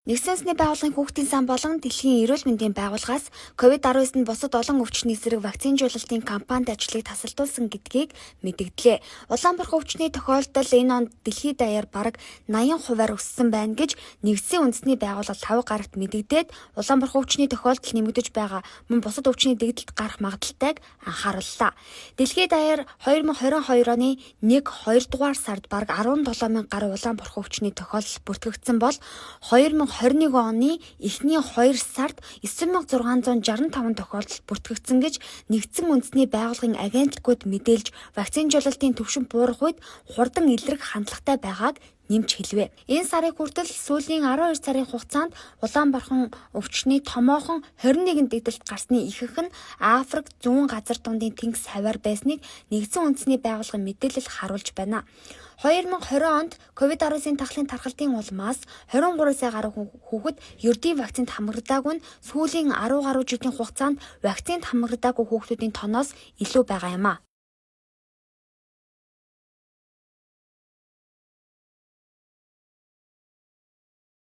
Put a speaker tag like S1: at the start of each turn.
S1: Нэгдсэн үндэсний байгууллагын хүүхдийн сан болон Дэлхийн эрүүл мэндийн байгууллагаас COVID-19-д бусад олон өвчний эсрэг вакцинжуулалтын кампанит ажлыг тасалдуулсан гэдгийг мэдэгдлээ. Улаанбаатар өвчний тохиолдол энэ онд дэлхийд даяар бараг 80% өссөн байна гэж Нэгдсэн үндэсний байгууллага 5 гарагт мэдэгдээд Улаанбаатар өвчний тохиолдол нэмэгдэж байгаа мөн бусад өвчний дэгдэлд гарах магадaltaйг анхаарууллаа. Дэлхийд даяар 2022 оны 1-2 дугаар сард бараг 17,000 гаруй Улаанбаатар өвчний тохиолдол бүртгэгдсэн бол 2021 оны эхний 2 сард 9665 тохиолдол бүртгэгдсэн гэж Нэгдсэн үндэсний байгууллагын агентлагууд мэдээлж вакцинжуулалтын түвшин буурах үед хурдан илрэх хандлагатай байгааг нэмж хэлвэ. Энэ сарын хүртэл сүүлийн 12 сарын хугацаанд Улаанбаатар өвчний томоохон 21 дэгдэлт гарсны ихэнх нь Африк зүүн газар дундын тэнгис хаваар байсныг Нэгдсэн үндэсний байгууллагын мэдээлэл харуулж байна. 2020 онд COVID-19 тахлын тархалтын улмаас 23 сая гаруй хүүхэд ердийн вакцинд хамрагдаагүй нь сүүлийн 10 гаруй жилийн хугацаанд вакцинд хамрагдаагүй хүүхдүүдийн тоноос илүү байгаа юм а.